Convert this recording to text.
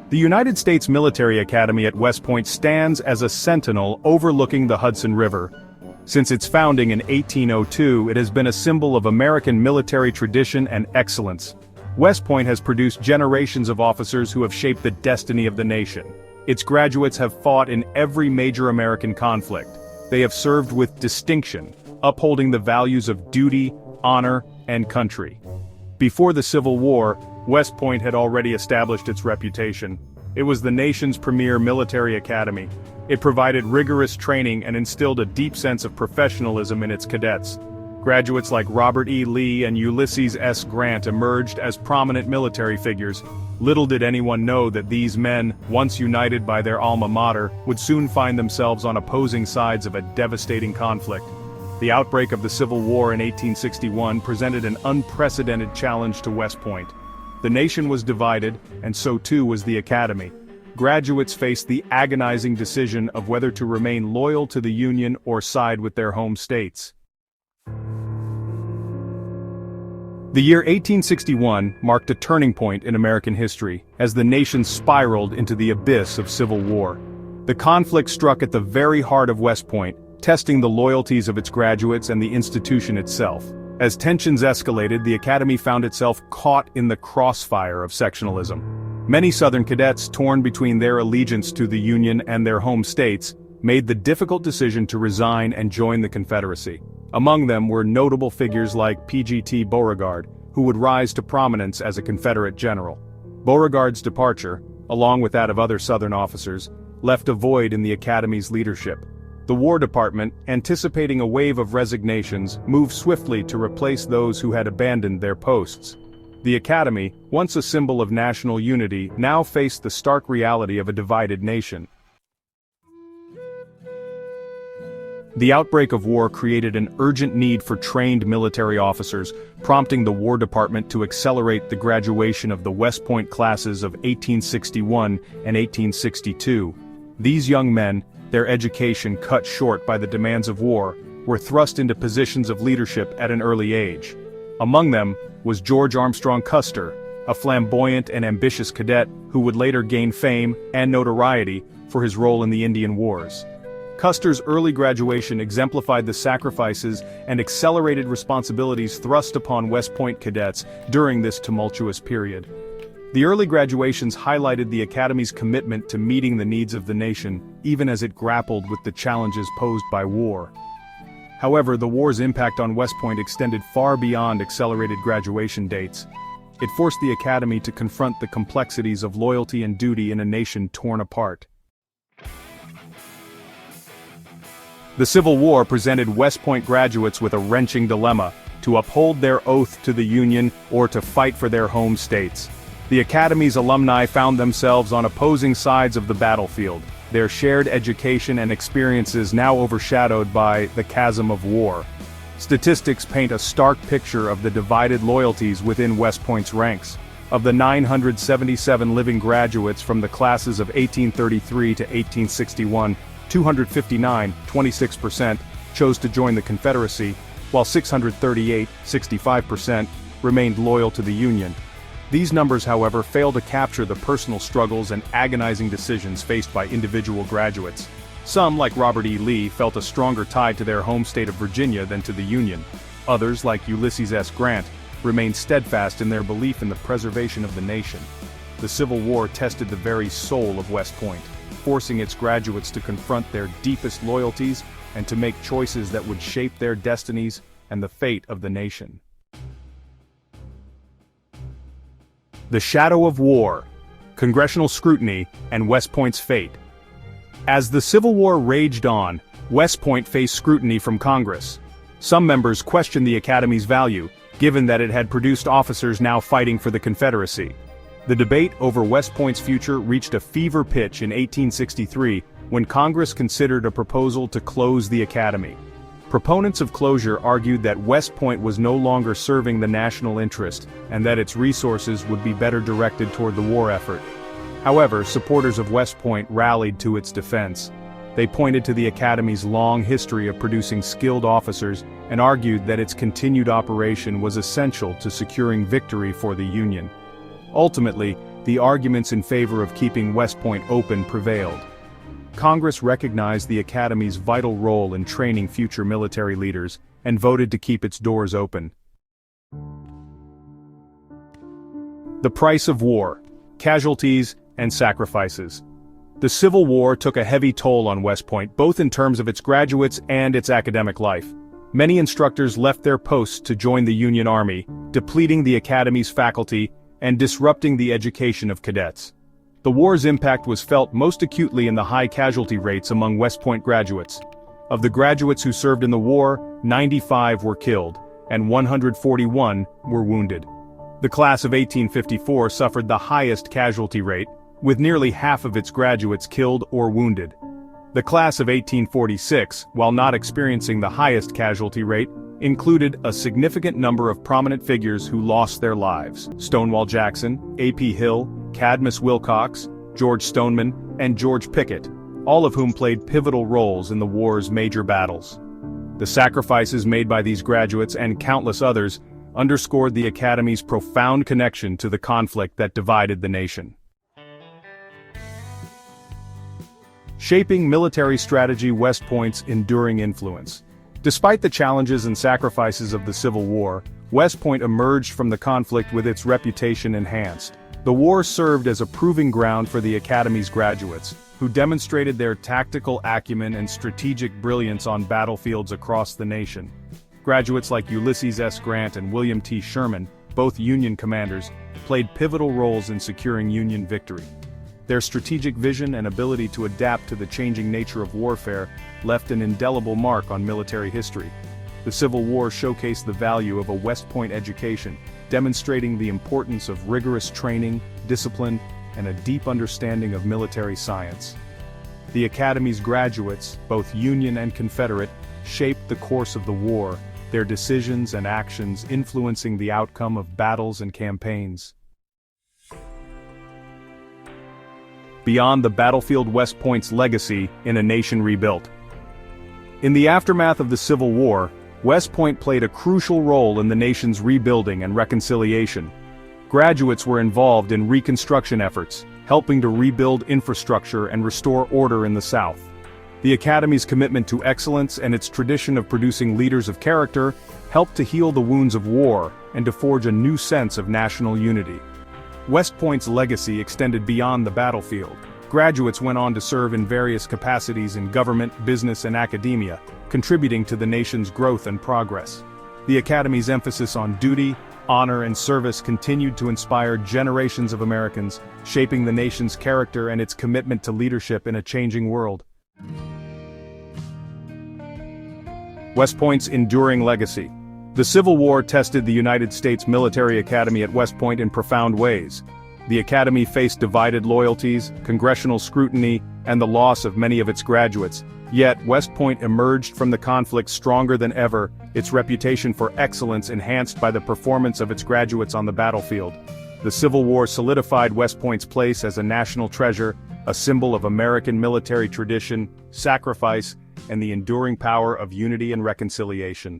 The United States Military Academy at West Point stands as a sentinel overlooking the Hudson River. Since its founding in 1802, it has been a symbol of American military tradition and excellence. West Point has produced generations of officers who have shaped the destiny of the nation. Its graduates have fought in every major American conflict. They have served with distinction, upholding the values of duty, honor, and country. Before the Civil War, West Point had already established its reputation. It was the nation's premier military academy. It provided rigorous training and instilled a deep sense of professionalism in its cadets. Graduates like Robert E. Lee and Ulysses S. Grant emerged as prominent military figures. Little did anyone know that these men, once united by their alma mater, would soon find themselves on opposing sides of a devastating conflict. The outbreak of the Civil War in 1861 presented an unprecedented challenge to West Point. The nation was divided, and so too was the academy. Graduates faced the agonizing decision of whether to remain loyal to the Union or side with their home states. The year 1861 marked a turning point in American history, as the nation spiraled into the abyss of civil war. The conflict struck at the very heart of West Point, testing the loyalties of its graduates and the institution itself. As tensions escalated, the academy found itself caught in the crossfire of sectionalism. Many Southern cadets, torn between their allegiance to the Union and their home states, made the difficult decision to resign and join the Confederacy. Among them were notable figures like P.G.T. Beauregard, who would rise to prominence as a Confederate general. Beauregard's departure, along with that of other Southern officers, left a void in the academy's leadership. The War Department, anticipating a wave of resignations, moved swiftly to replace those who had abandoned their posts. The Academy, once a symbol of national unity, now faced the stark reality of a divided nation. The outbreak of war created an urgent need for trained military officers, prompting the War Department to accelerate the graduation of the West Point classes of 1861 and 1862. These young men, their education cut short by the demands of war, were thrust into positions of leadership at an early age. Among them was George Armstrong Custer, a flamboyant and ambitious cadet who would later gain fame and notoriety for his role in the Indian Wars. Custer's early graduation exemplified the sacrifices and accelerated responsibilities thrust upon West Point cadets during this tumultuous period. The early graduations highlighted the Academy's commitment to meeting the needs of the nation, even as it grappled with the challenges posed by war. However, the war's impact on West Point extended far beyond accelerated graduation dates. It forced the Academy to confront the complexities of loyalty and duty in a nation torn apart. The Civil War presented West Point graduates with a wrenching dilemma: to uphold their oath to the Union or to fight for their home states. The Academy's alumni found themselves on opposing sides of the battlefield, their shared education and experiences now overshadowed by the chasm of war. Statistics paint a stark picture of the divided loyalties within West Point's ranks. Of the 977 living graduates from the classes of 1833 to 1861, 259, 26%, chose to join the Confederacy, while 638, 65%, remained loyal to the Union. These numbers, however, fail to capture the personal struggles and agonizing decisions faced by individual graduates. Some, like Robert E. Lee, felt a stronger tie to their home state of Virginia than to the Union. Others, like Ulysses S. Grant, remained steadfast in their belief in the preservation of the nation. The Civil War tested the very soul of West Point, forcing its graduates to confront their deepest loyalties and to make choices that would shape their destinies and the fate of the nation. The Shadow of War, Congressional Scrutiny, and West Point's Fate. As the Civil War raged on, West Point faced scrutiny from Congress. Some members questioned the Academy's value, given that it had produced officers now fighting for the Confederacy. The debate over West Point's future reached a fever pitch in 1863, when Congress considered a proposal to close the Academy. Proponents of closure argued that West Point was no longer serving the national interest, and that its resources would be better directed toward the war effort. However, supporters of West Point rallied to its defense. They pointed to the Academy's long history of producing skilled officers and argued that its continued operation was essential to securing victory for the Union. Ultimately, the arguments in favor of keeping West Point open prevailed. Congress recognized the Academy's vital role in training future military leaders and voted to keep its doors open. The price of war, casualties and sacrifices. The Civil War took a heavy toll on West Point, both in terms of its graduates and its academic life. Many instructors left their posts to join the Union Army, depleting the Academy's faculty and disrupting the education of cadets. The war's impact was felt most acutely in the high casualty rates among West Point graduates. Of the graduates who served in the war, 95 were killed, and 141 were wounded. The class of 1854 suffered the highest casualty rate, with nearly half of its graduates killed or wounded. The class of 1846, while not experiencing the highest casualty rate, included a significant number of prominent figures who lost their lives: Stonewall Jackson, A.P. Hill, Cadmus Wilcox, George Stoneman, and George Pickett, all of whom played pivotal roles in the war's major battles. The sacrifices made by these graduates and countless others underscored the Academy's profound connection to the conflict that divided the nation. Shaping military strategy: West Point's enduring influence. Despite the challenges and sacrifices of the Civil War, West Point emerged from the conflict with its reputation enhanced. The war served as a proving ground for the Academy's graduates, who demonstrated their tactical acumen and strategic brilliance on battlefields across the nation. Graduates like Ulysses S. Grant and William T. Sherman, both Union commanders, played pivotal roles in securing Union victory. Their strategic vision and ability to adapt to the changing nature of warfare left an indelible mark on military history. The Civil War showcased the value of a West Point education, demonstrating the importance of rigorous training, discipline, and a deep understanding of military science. The Academy's graduates, both Union and Confederate, shaped the course of the war, their decisions and actions influencing the outcome of battles and campaigns. Beyond the battlefield: West Point's legacy in a nation rebuilt. In the aftermath of the Civil War, West Point played a crucial role in the nation's rebuilding and reconciliation. Graduates were involved in reconstruction efforts, helping to rebuild infrastructure and restore order in the South. The Academy's commitment to excellence and its tradition of producing leaders of character helped to heal the wounds of war and to forge a new sense of national unity. West Point's legacy extended beyond the battlefield. Graduates went on to serve in various capacities in government, business, and academia, contributing to the nation's growth and progress. The Academy's emphasis on duty, honor, and service continued to inspire generations of Americans, shaping the nation's character and its commitment to leadership in a changing world. West Point's enduring legacy. The Civil War tested the United States Military Academy at West Point in profound ways. The Academy faced divided loyalties, congressional scrutiny, and the loss of many of its graduates. Yet, West Point emerged from the conflict stronger than ever, its reputation for excellence enhanced by the performance of its graduates on the battlefield. The Civil War solidified West Point's place as a national treasure, a symbol of American military tradition, sacrifice, and the enduring power of unity and reconciliation.